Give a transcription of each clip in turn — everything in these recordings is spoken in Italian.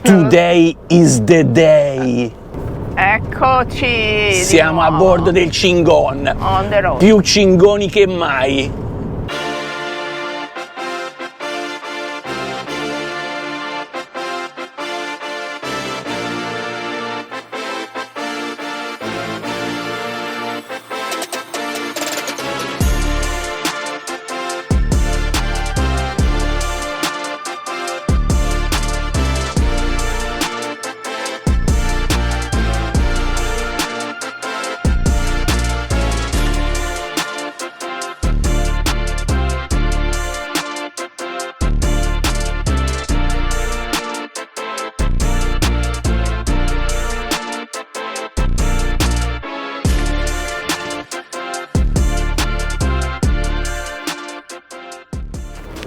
Today is the day. Eccoci! Siamo a bordo del Cingon. On the road. Più cingoni che mai.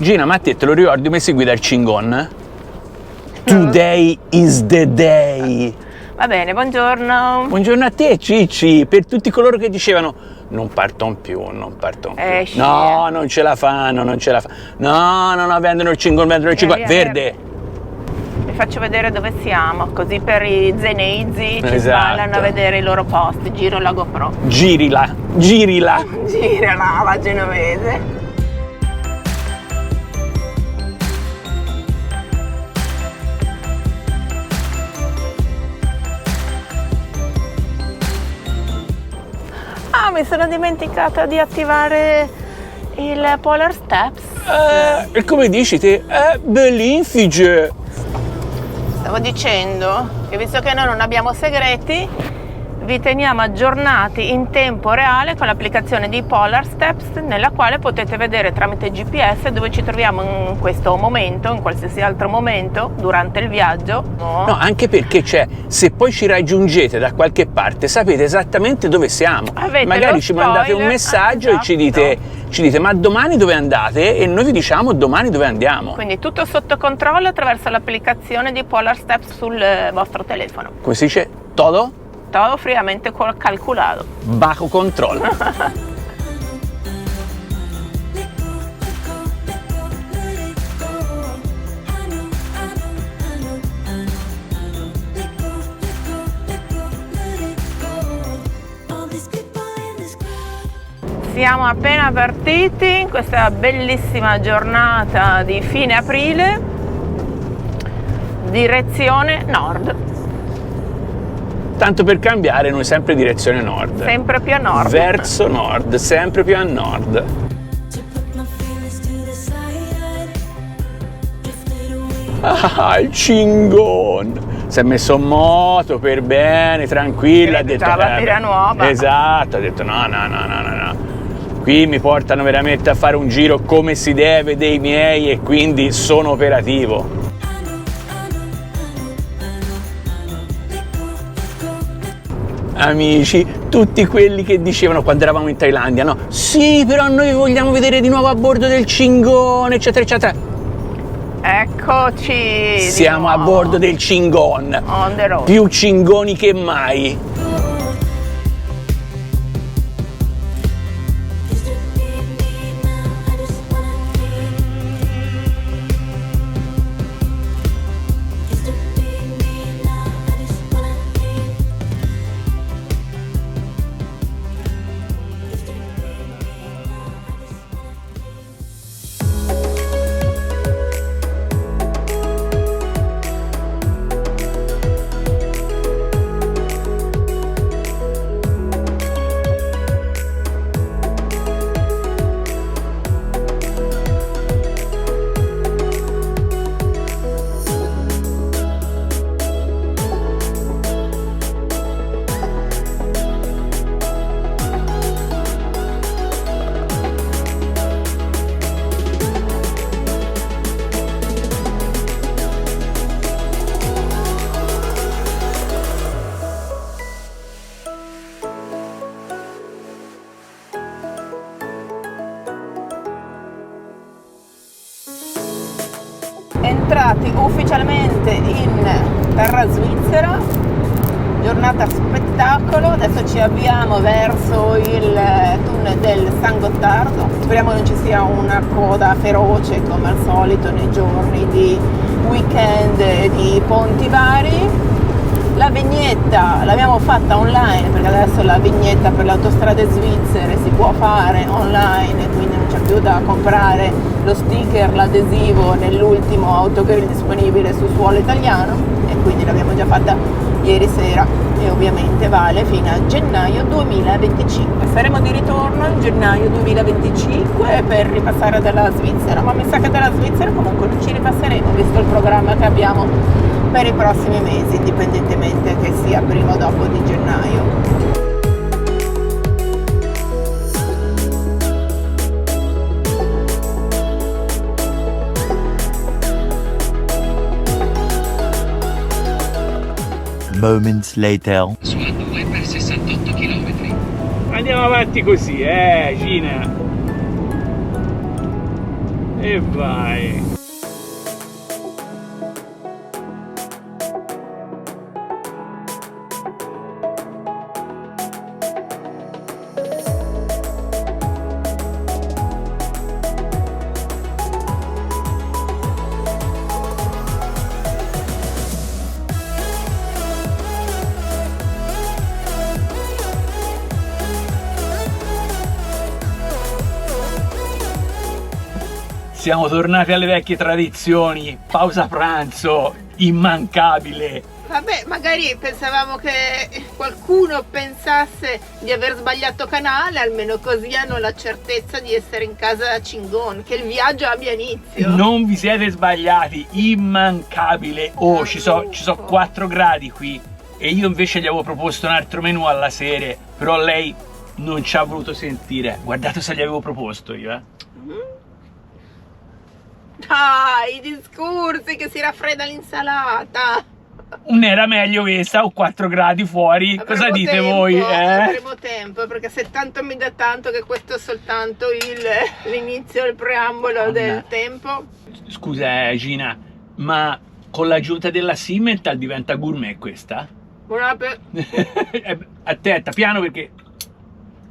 Gina, ma a te lo ricordi come si guida il Cingon? Today is the day. Va bene, buongiorno. Buongiorno a te, Cicci, per tutti coloro che dicevano non partono più, non partono più. Sì. No, non ce la fanno, non ce la fanno. No, vendono il Cingon, verde. Vi faccio vedere dove siamo, così per i zeneizi ci Esatto. sballano a vedere i loro posti. Giro la GoPro. Girila. Girala la genovese. Ah, mi sono dimenticata di attivare il Polar Steps. E come dici te? Bell'infige. Stavo dicendo che visto che noi non abbiamo segreti, vi teniamo aggiornati in tempo reale con l'applicazione di Polar Steps, nella quale potete vedere tramite GPS dove ci troviamo in questo momento, in qualsiasi altro momento durante il viaggio. No, anche perché se poi ci raggiungete da qualche parte sapete esattamente dove siamo. Avete magari lo ci mandate un spoiler, messaggio esatto. e ci dite ma domani dove andate? E noi vi diciamo domani dove andiamo. Quindi tutto sotto controllo attraverso l'applicazione di Polar Steps sul vostro telefono. Come si dice? Todo Todo friamente calcolato. bajo control. Siamo appena partiti in questa bellissima giornata di fine aprile, direzione nord. Tanto per cambiare, noi sempre direzione nord. Sempre più a nord. Verso nord, sempre più a nord. Ah, il Cingon! Si è messo in moto per bene, tranquilla. Ha detto la batteria nuova. Esatto, ha detto no. Qui mi portano veramente a fare un giro come si deve dei miei e quindi sono operativo. Amici, tutti quelli che dicevano quando eravamo in Thailandia, no? Sì, però noi vogliamo vedere di nuovo a bordo del Cingon, eccetera, eccetera. Eccoci! Siamo a bordo del Cingon. On the road. Più cingoni che mai. Entrati ufficialmente in terra svizzera, giornata spettacolo. Adesso ci avviamo verso il tunnel del San Gottardo. Speriamo non ci sia una coda feroce come al solito nei giorni di weekend e di ponti vari. La vignetta l'abbiamo fatta online, perché adesso la vignetta per le autostrade svizzere si può fare online, quindi non c'è più da comprare lo sticker, l'adesivo nell'ultimo autogrill disponibile sul suolo italiano, e quindi l'abbiamo già fatta ieri sera e ovviamente vale fino a gennaio 2025. Saremo di ritorno in gennaio 2025 per ripassare dalla Svizzera, ma mi sa che dalla Svizzera comunque non ci ripasseremo, visto il programma che abbiamo per i prossimi mesi, indipendentemente che sia prima o dopo di gennaio. Moments later. Su A2 per 68 km. Andiamo avanti così, Gina. E vai. Siamo tornati alle vecchie tradizioni, pausa pranzo, immancabile. Vabbè, magari pensavamo che qualcuno pensasse di aver sbagliato canale, almeno così hanno la certezza di essere in casa a Cingon, che il viaggio abbia inizio. Non vi siete sbagliati, immancabile. Oh, ci so 4 gradi qui e io invece gli avevo proposto un altro menù alla sera, però lei non ci ha voluto sentire. Guardate se gli avevo proposto io, Dai, i discorsi che si raffredda l'insalata. Non era meglio questa o 4 gradi fuori? Cosa dite tempo, voi? Avremo tempo, perché se tanto mi dà tanto che questo è soltanto l'inizio, il preambolo del tempo. Scusa Gina, ma con l'aggiunta della Simmental diventa gourmet questa? Attenta, piano perché...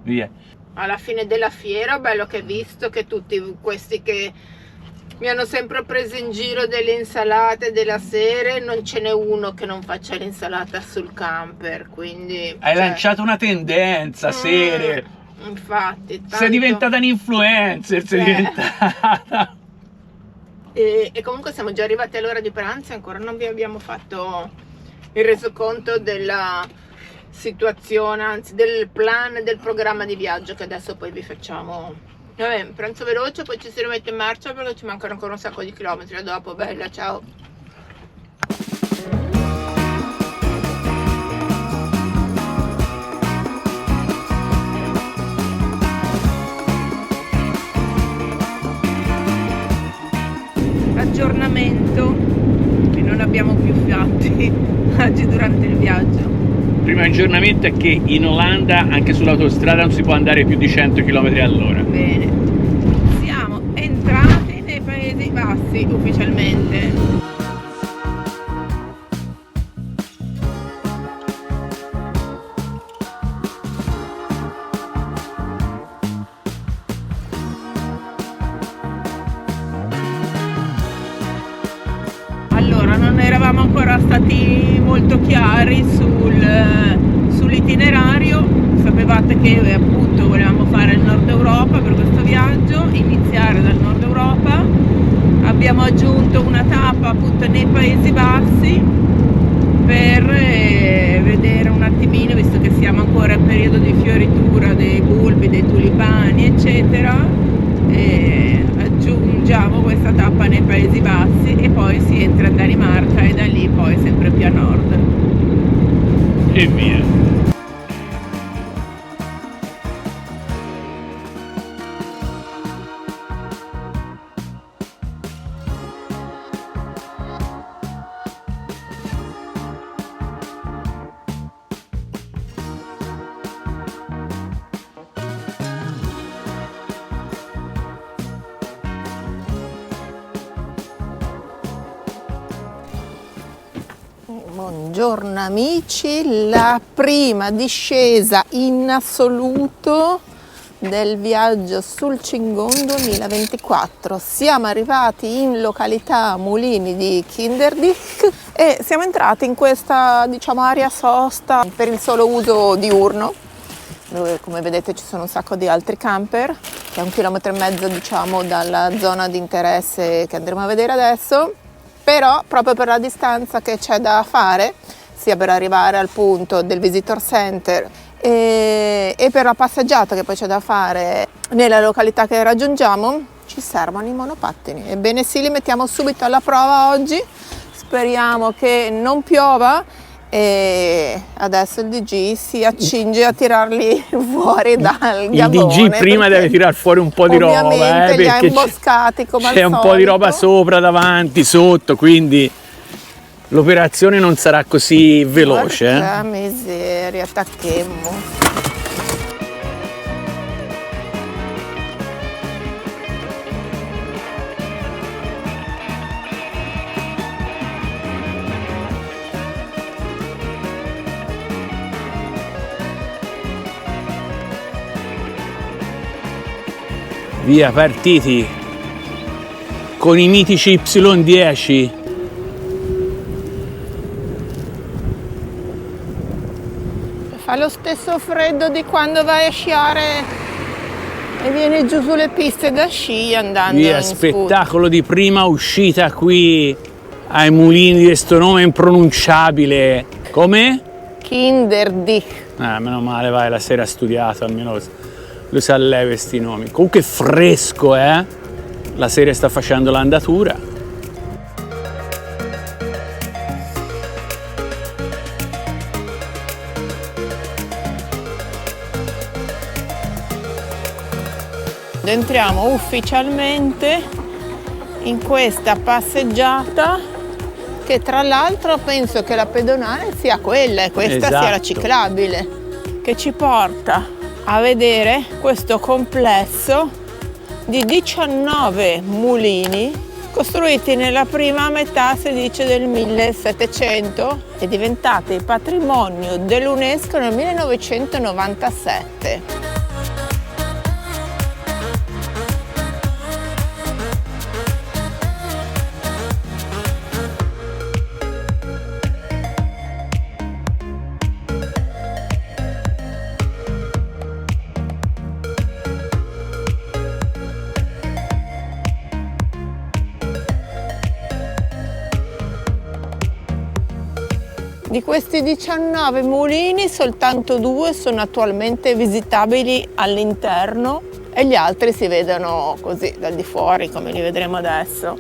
Via. Alla fine della fiera, bello che visto che tutti questi che mi hanno sempre preso in giro delle insalate della sera, non ce n'è uno che non faccia l'insalata sul camper, quindi... Hai lanciato una tendenza, Sere. Infatti. Tanto... Sei diventata un'influencer, sei diventata... E comunque siamo già arrivati all'ora di pranzo e ancora non vi abbiamo fatto il resoconto della situazione, anzi del plan, del programma di viaggio che adesso poi vi facciamo. Vabbè, pranzo veloce, poi ci si rimette in marcia perché ci mancano ancora un sacco di chilometri. A dopo, bella, ciao! Aggiornamento che non abbiamo più fatti oggi durante il viaggio. Il primo aggiornamento è che in Olanda anche sull'autostrada non si può andare più di 100 km all'ora. Bene, siamo entrati nei Paesi Bassi ufficialmente. Allora, non eravamo ancora stati molto chiari sull'itinerario. Sapevate che appunto volevamo fare il Nord Europa per questo viaggio, iniziare dal Nord Europa. Abbiamo aggiunto una tappa appunto nei Paesi Bassi per vedere un attimino, visto che siamo ancora in periodo di fioritura dei bulbi, dei tulipani eccetera, aggiungiamo questa tappa nei Paesi Bassi e poi si entra in Danimarca e da lì poi sempre più a nord. E via. Buongiorno amici, la prima discesa in assoluto del viaggio sul Chingon 2024. Siamo arrivati in località Mulini di Kinderdijk e siamo entrati in questa, diciamo, area sosta per il solo uso diurno, dove come vedete ci sono un sacco di altri camper, che è 1,5 chilometri, diciamo, dalla zona di interesse che andremo a vedere adesso. Però proprio per la distanza che c'è da fare, sia per arrivare al punto del visitor center e per la passeggiata che poi c'è da fare nella località che raggiungiamo, ci servono i monopattini. Ebbene sì, li mettiamo subito alla prova oggi, speriamo che non piova e adesso il DG si accinge a tirarli fuori dal gabone. Il DG prima deve tirar fuori un po' di roba, ovviamente li ha imboscati come al solito. C'è un po' di roba sopra, davanti, sotto, quindi l'operazione non sarà così veloce. Porca miseria, tacchemmo. Via, partiti con i mitici Y10. Fa lo stesso freddo di quando vai a sciare e vieni giù sulle piste da sci andando Via, in spettacolo di prima uscita qui ai mulini di questo nome impronunciabile. Come? Kinderdijk. Meno male, vai, la sera ha studiato, almeno lo sa lei questi nomi. Comunque fresco, La sera sta facendo l'andatura. Entriamo ufficialmente in questa passeggiata che tra l'altro penso che la pedonale sia quella e questa sia la ciclabile, che ci porta a vedere questo complesso di 19 mulini costruiti nella prima metà, si dice, del 1700 e diventati patrimonio dell'UNESCO nel 1997. Di questi 19 mulini soltanto 2 sono attualmente visitabili all'interno e gli altri si vedono così dal di fuori, come li vedremo adesso.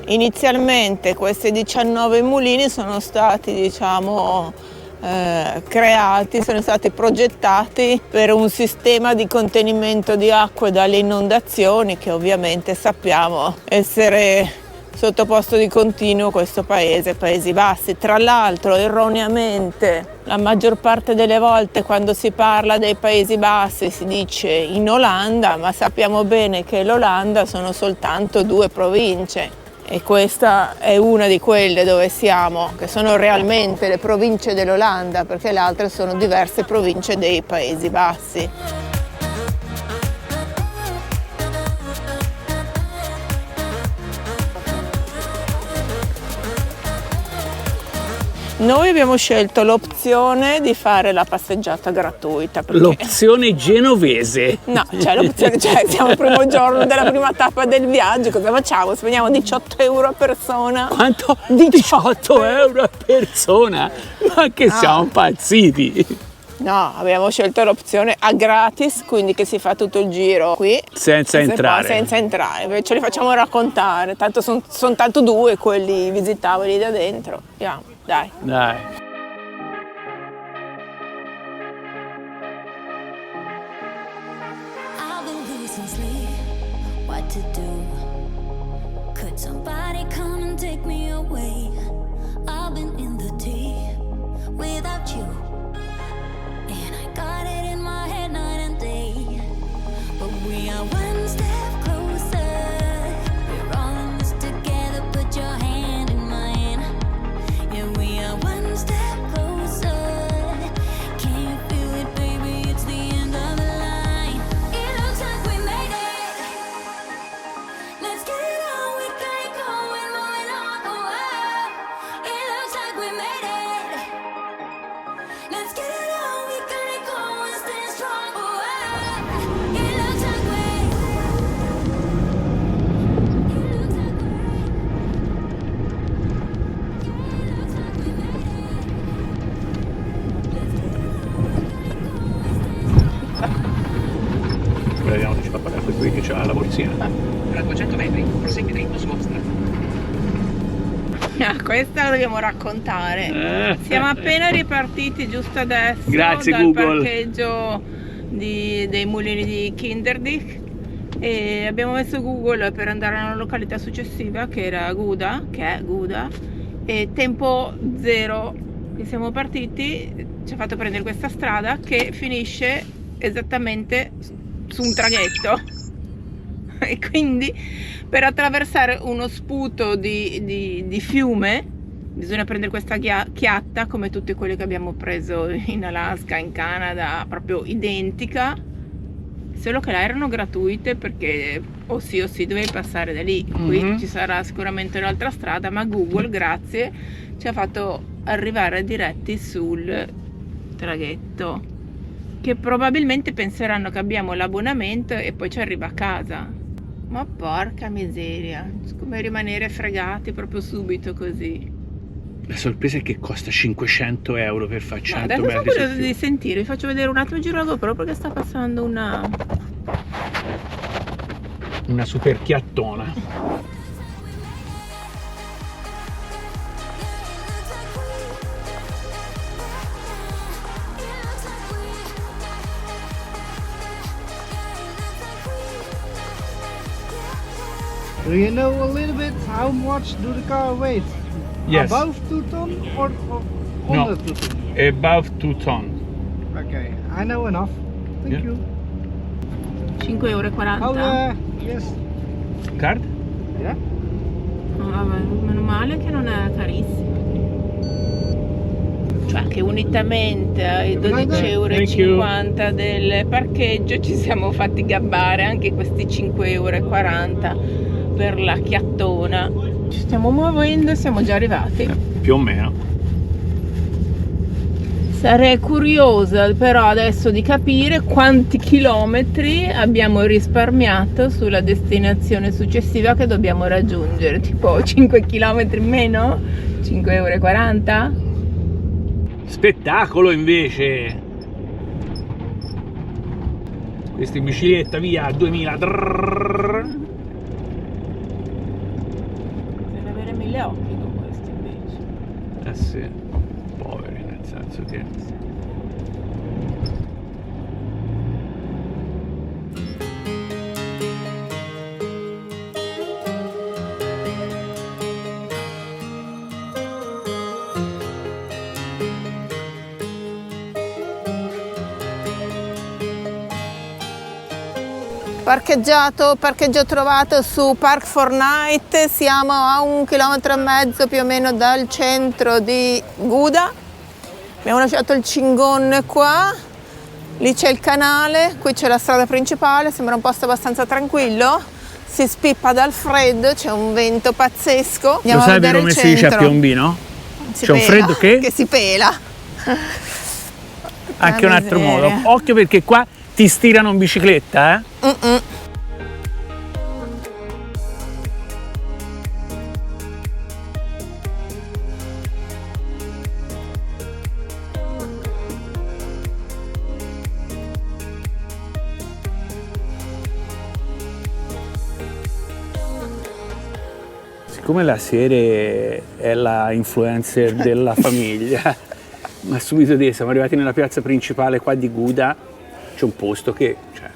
Inizialmente questi 19 mulini sono stati, diciamo, creati, sono stati progettati per un sistema di contenimento di acque dalle inondazioni che ovviamente sappiamo essere sottoposto di continuo questo paese, Paesi Bassi. Tra l'altro, erroneamente, la maggior parte delle volte quando si parla dei Paesi Bassi si dice in Olanda, ma sappiamo bene che l'Olanda sono soltanto 2 province. E questa è una di quelle dove siamo, che sono realmente le province dell'Olanda, perché le altre sono diverse province dei Paesi Bassi. Noi abbiamo scelto l'opzione di fare la passeggiata gratuita. Perché... L'opzione genovese. No, siamo il primo giorno della prima tappa del viaggio, cosa facciamo? Spendiamo 18 euro a persona. Quanto? 18 euro a persona? Ma che siamo impazziti! No, abbiamo scelto l'opzione a gratis, quindi che si fa tutto il giro qui. Senza entrare. Senza entrare, ce li facciamo raccontare, tanto sono tanto 2 quelli visitabili da dentro. Andiamo, dai. Dai. I've been losing sleep, what to do? Could somebody come and take me away? I've been in the deep without you. And I got it in my head night and day. But we are one step closer. We're all in this together, put your vediamo se ci fa pagare questo qui che c'ha la borsina. Tra 200 metri, prosegui dritto su Ostra. Questa la dobbiamo raccontare. Siamo appena ripartiti giusto adesso Grazie, dal Google. parcheggio dei mulini di Kinderdijk e abbiamo messo Google per andare alla località successiva che è Gouda, e tempo zero che siamo partiti ci ha fatto prendere questa strada che finisce esattamente su un traghetto e quindi per attraversare uno sputo di fiume bisogna prendere questa chiatta come tutte quelle che abbiamo preso in Alaska, in Canada, proprio identica, solo che là erano gratuite perché o sì dovevi passare da lì. Qui ci sarà sicuramente un'altra strada, ma Google, grazie, ci ha fatto arrivare diretti sul traghetto, che probabilmente penseranno che abbiamo l'abbonamento e poi ci arriva a casa. Ma porca miseria, come rimanere fregati proprio subito così. La sorpresa è che costa 500 euro per fare 100 Adesso sono metri sul curiosa di fiume. sentire, vi faccio vedere un attimo il giro GoPro perché sta passando una super chiattona. Do you know a little bit how much do the car weight? Yes. Above 2 ton or No. under 2 ton? Above 2 ton. Okay, I know enough. Thank Yeah. you. 5,40 Oh euro. yes. Card? Yeah. Vabbè, meno male che non è carissimo. Cioè che unitamente ai 12,50 euro del parcheggio ci siamo fatti gabbare anche questi 5,40 euro per la chiattona. Ci stiamo muovendo e siamo già arrivati. Più o meno. Sarei curiosa però adesso di capire quanti chilometri abbiamo risparmiato sulla destinazione successiva che dobbiamo raggiungere, tipo 5 chilometri meno? 5,40 euro? Spettacolo invece. Questa in bicicletta via 2000. Deve avere 1000 occhi con questo invece. Eh sì, poveri, nel senso che... Parcheggio trovato su Park Fortnite, siamo a 1,5 km più o meno dal centro di Gouda. Abbiamo lasciato il cingone qua, lì c'è il canale, qui c'è la strada principale, sembra un posto abbastanza tranquillo, si spippa dal freddo, c'è un vento pazzesco. Andiamo Lo a sai vedere come il si dice a centro. Piombino? Si C'è un pela, freddo che si pela. anche un altro miseria. modo. Occhio perché qua ti stirano in bicicletta, eh? Siccome la Sere è la influencer della famiglia, ma subito siamo arrivati nella piazza principale qua di Gouda, c'è un posto che, cioè,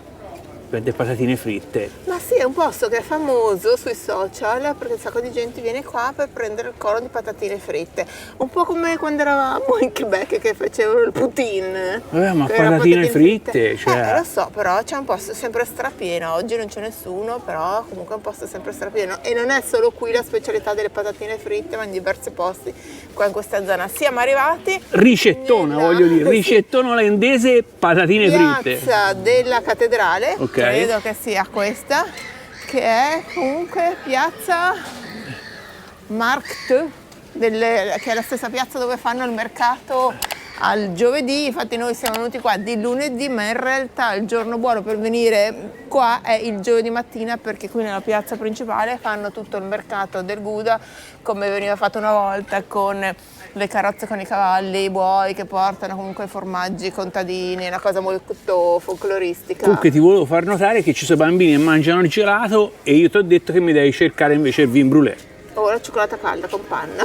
vende patatine fritte. Ma sì, è un posto che è famoso sui social perché un sacco di gente viene qua per prendere il coro di patatine fritte. Un po' come quando eravamo in Quebec che facevano il poutine. Ma che era patatine fritte, cioè... lo so, però c'è un posto sempre strapieno. Oggi non c'è nessuno, però comunque è un posto sempre strapieno. E non è solo qui la specialità delle patatine fritte, ma in diversi posti qua in questa zona. Siamo arrivati... Ricettona, voglio dire, ricettona olandese, patatine fritte. Piazza della Cattedrale, Ok. credo che sia questa, che è comunque piazza Markt, che è la stessa piazza dove fanno il mercato al giovedì. Infatti noi siamo venuti qua di lunedì, ma in realtà il giorno buono per venire qua è il giovedì mattina, perché qui nella piazza principale fanno tutto il mercato del Gouda come veniva fatto una volta con le carrozze con i cavalli, i buoi che portano comunque i formaggi contadini, è una cosa molto folcloristica. Comunque ti volevo far notare che ci sono bambini che mangiano il gelato e io ti ho detto che mi devi cercare invece il vin brûlé. Oh, la cioccolata calda con panna.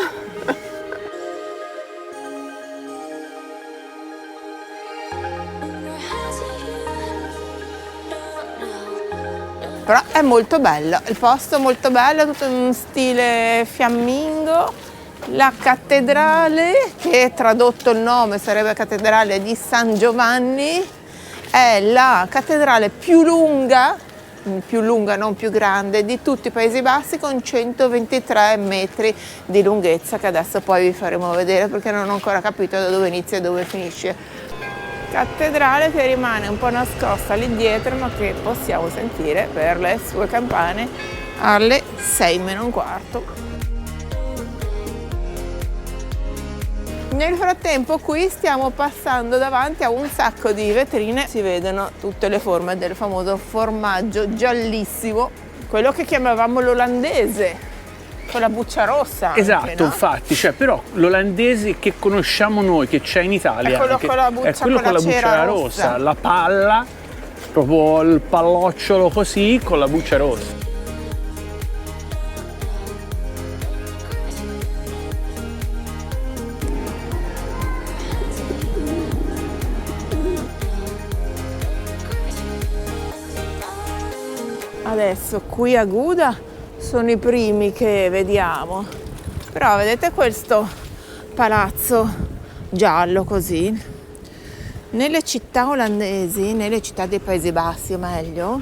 Però è molto bello, il posto è molto bello, tutto in stile fiammingo. La cattedrale, che tradotto il nome sarebbe Cattedrale di San Giovanni, è la cattedrale più lunga non più grande, di tutti i Paesi Bassi, con 123 metri di lunghezza, che adesso poi vi faremo vedere perché non ho ancora capito da dove inizia e dove finisce. Cattedrale che rimane un po' nascosta lì dietro, ma che possiamo sentire per le sue campane alle 6:15. Nel frattempo qui stiamo passando davanti a un sacco di vetrine, si vedono tutte le forme del famoso formaggio giallissimo, quello che chiamavamo l'olandese, con la buccia rossa. Esatto, anche, no? infatti, cioè, però l'olandese che conosciamo noi, che c'è in Italia, È quello con la buccia, è quello con la buccia cera rossa, la palla, proprio il pallocciolo così con la buccia rossa. Adesso qui a Gouda sono i primi che vediamo, però vedete questo palazzo giallo così? Nelle città olandesi, nelle città dei Paesi Bassi o meglio,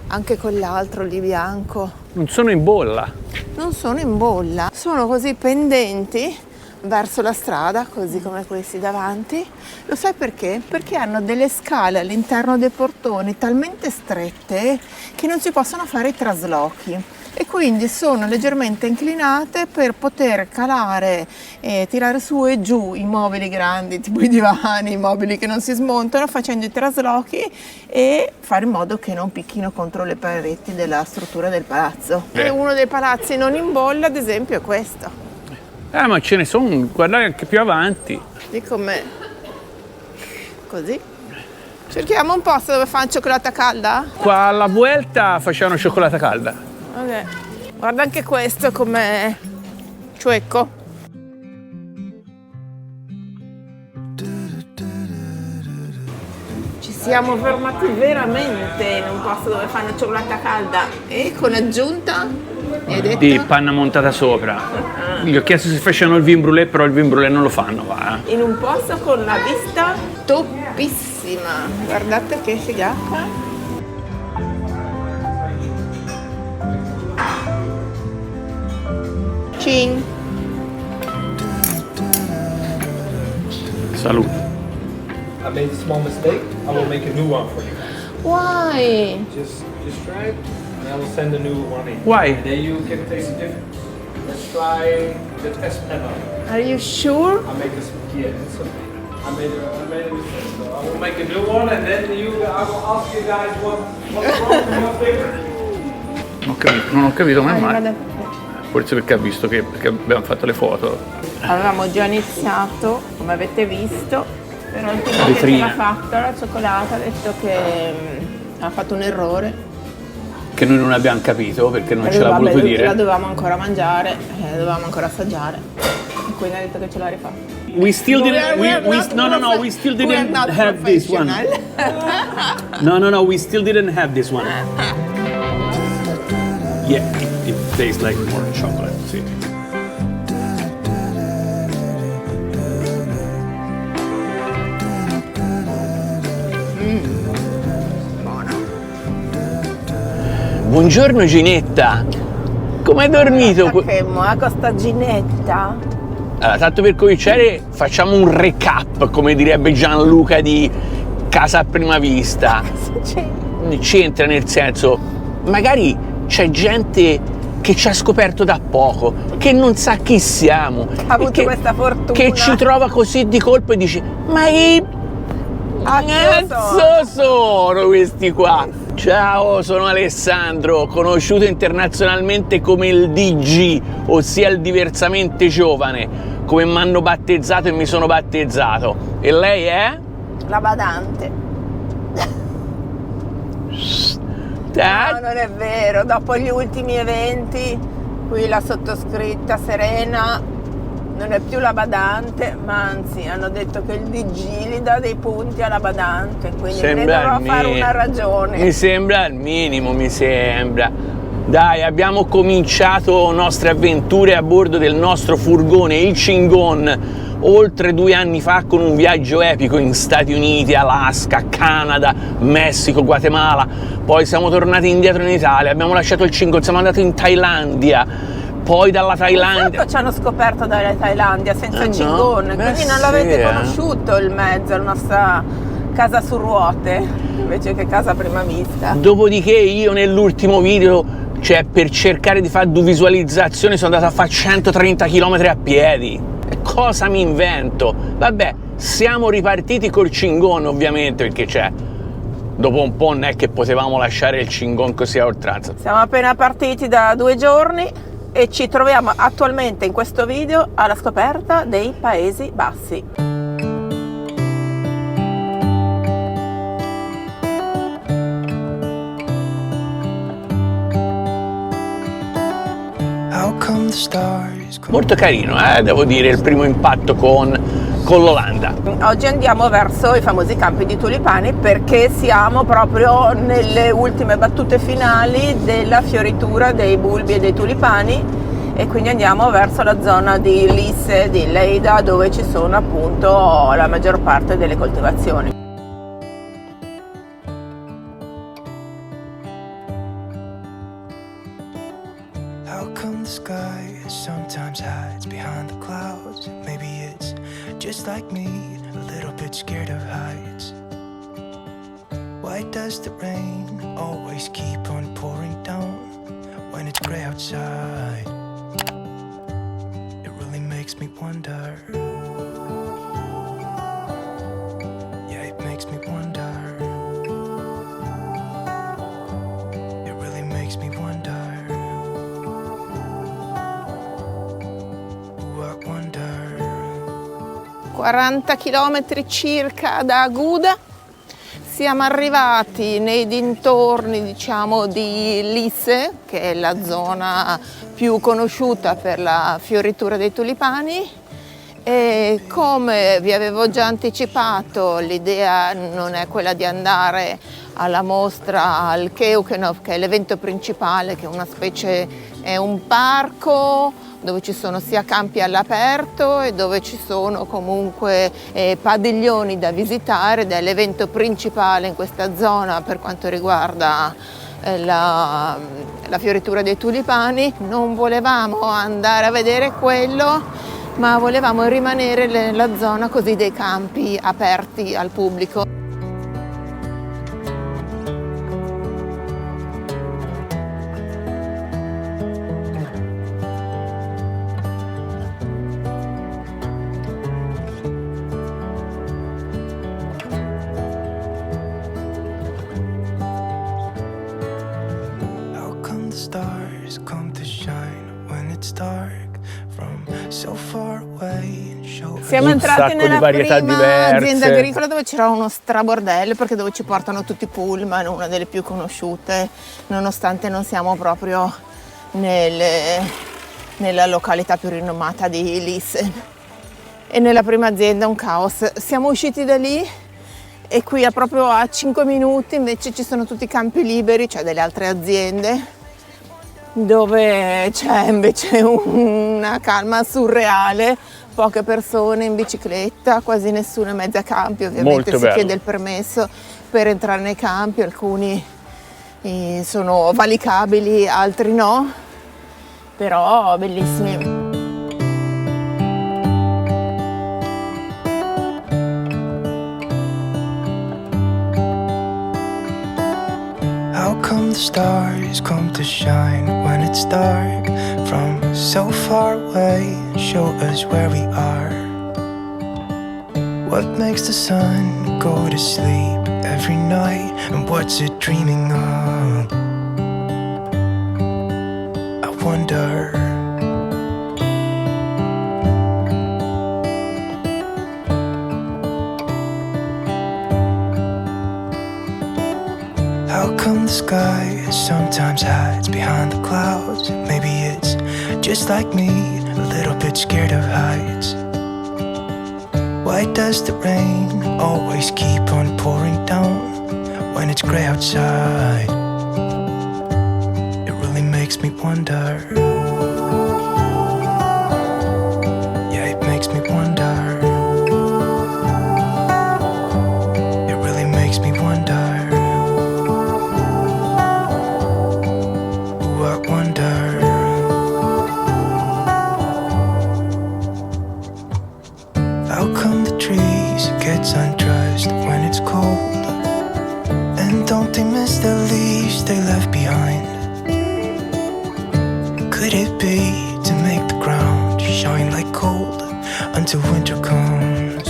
anche quell'altro lì bianco, Non sono in bolla. non sono in bolla, sono così pendenti verso la strada, così come questi davanti. Lo sai perché? Perché hanno delle scale all'interno dei portoni talmente strette che non si possono fare i traslochi e quindi sono leggermente inclinate per poter calare e tirare su e giù i mobili grandi, tipo i divani, i mobili che non si smontano, facendo i traslochi e fare in modo che non picchino contro le pareti della struttura del palazzo. E uno dei palazzi non in bolla, ad esempio, è questo. Ma ce ne sono, guardate anche più avanti. Di come così. Cerchiamo un posto dove fanno cioccolata calda? Qua alla Vuelta facevano cioccolata calda. Ok. Guarda anche questo com'è ciuecco. Ci siamo fermati veramente in un posto dove fanno cioccolata calda e con aggiunta, mi hai detto? Di panna montata sopra. Gli ho chiesto se facevano il vin brûlé, però il vin brûlé non lo fanno, va. In un posto con la vista topissima. Guardate che figata. Cin. Salute. I made a small mistake. I will make a new one for you. Why? Just try it, and I will send a new one in. Why? And then you can taste the difference. Let's try the test panel. Are you sure? I make this. Yeah, it's okay. I made a mistake. So I will make a new one, and then I will ask you guys what's wrong with your finger. Non ho capito mai mai. Forse perché ha visto che perché abbiamo fatto le foto. Avevamo già iniziato, come avete visto, però il tipo che Vetrina. ce l'ha fatta la cioccolata ha detto che ha fatto un errore. Che noi non abbiamo capito perché non ce l'ha Vabbè, voluto La dire. dovevamo ancora mangiare, dovevamo ancora assaggiare. E quindi ha detto che ce l'ha rifatta. We still didn't. We are not We still we are didn't not have this one. professional. No, we still didn't have this one. Yeah, it tastes like more chocolate. Sì. Buongiorno Ginetta, come hai dormito? Che moaco sta Ginetta. Allora, tanto per cominciare facciamo un recap, come direbbe Gianluca di Casa a Prima Vista. C'entra nel senso, magari c'è gente che ci ha scoperto da poco, che non sa chi siamo, Ha avuto che, questa fortuna. che ci trova così di colpo e dice: ma che Ah, cazzo sono questi qua? Ciao, sono Alessandro, conosciuto internazionalmente come il DG, ossia il diversamente giovane, come mi hanno battezzato e mi sono battezzato. E lei è? La badante. No, non è vero, dopo gli ultimi eventi, qui la sottoscritta Serena non è più la badante, ma anzi hanno detto che il DG gli dà dei punti alla badante, quindi ne dovrò fare una ragione. Mi sembra al minimo, mi sembra. Dai, abbiamo cominciato nostre avventure a bordo del nostro furgone, il Cingon, oltre 2 anni fa con un viaggio epico in Stati Uniti, Alaska, Canada, Messico, Guatemala. Poi siamo tornati indietro in Italia, abbiamo lasciato il Cingon, siamo andati in Thailandia. Poi dalla Thailandia ci hanno scoperto dalla Thailandia senza Cingon, quindi non l'avete conosciuto il mezzo, la nostra casa su ruote, invece che casa a prima vista. Dopodiché io nell'ultimo video, cioè per cercare di fare 2 visualizzazioni, sono andato a fare 130 km a piedi. E cosa mi invento? Vabbè, siamo ripartiti col Cingon ovviamente, perché c'è. Dopo un po' non è che potevamo lasciare il Cingon così a oltranza. Siamo appena partiti da 2 giorni e ci troviamo attualmente in questo video alla scoperta dei Paesi Bassi. Molto carino, devo dire, il primo impatto con l'Olanda. Oggi andiamo verso i famosi campi di tulipani perché siamo proprio nelle ultime battute finali della fioritura dei bulbi e dei tulipani e quindi andiamo verso la zona di Lisse, di Lleida, dove ci sono appunto la maggior parte delle coltivazioni. How come the sky sometimes hides behind the clouds? Maybe it's just like me, a little bit scared of heights. Why does the rain always keep on pouring down when it's gray outside? It really makes me wonder. Yeah, it makes me wonder. It really makes me wonder. 40 km circa da Aguda, siamo arrivati nei dintorni, diciamo, di Lisse, che è la zona più conosciuta per la fioritura dei tulipani, e come vi avevo già anticipato l'idea non è quella di andare alla mostra al Keukenhof, che è l'evento principale, che è un parco dove ci sono sia campi all'aperto e dove ci sono comunque padiglioni da visitare, ed è l'evento principale in questa zona per quanto riguarda la fioritura dei tulipani. Non volevamo andare a vedere quello, ma volevamo rimanere nella zona così dei campi aperti al pubblico. Stars come to shine when it's dark from so far away and show. Siamo entrati nella prima azienda agricola dove c'era uno strabordello, perché dove ci portano tutti i pullman, una delle più conosciute, nonostante non siamo proprio nella località più rinomata di Lisse. E nella prima azienda un caos. Siamo usciti da lì e qui proprio a 5 minuti invece ci sono tutti i campi liberi, cioè delle altre aziende, dove c'è invece una calma surreale, poche persone in bicicletta, quasi nessuno in mezzo ai campi, ovviamente si chiede il permesso per entrare nei campi, alcuni sono valicabili, altri no, però bellissimi. How come the stars come to shine when it's dark from so far away and show us where we are? What makes the sun go to sleep every night, and what's it dreaming of? I wonder. How come the sky sometimes hides behind the clouds? Maybe it's just like me, a little bit scared of heights. Why does the rain always keep on pouring down when it's gray outside? It really makes me wonder. Yeah, it makes me wonder. It really makes me wonder. Ooh, I wonder. How come the trees get undressed when it's cold? And don't they miss the leaves they left behind? Could it be to make the ground shine like gold until winter comes?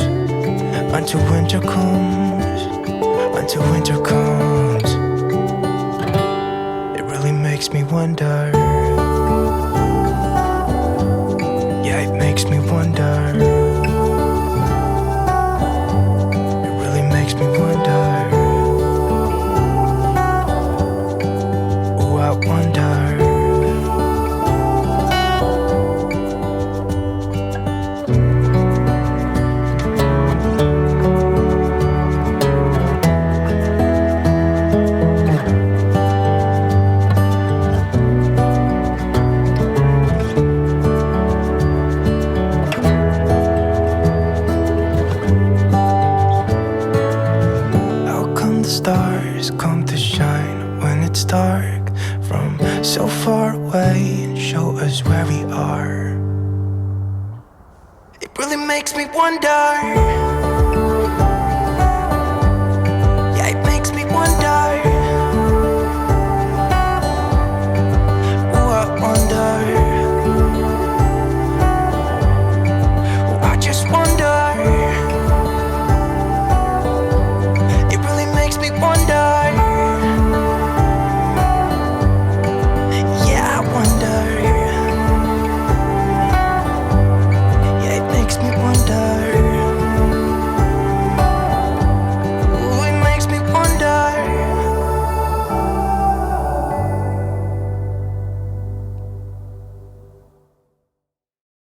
Until winter comes, until winter comes. It really makes me wonder. Yeah, it makes me wonder. Makes me wonder. Oh, I wonder. Stars come to shine when it's dark from so far away and show us where we are. It really makes me wonder.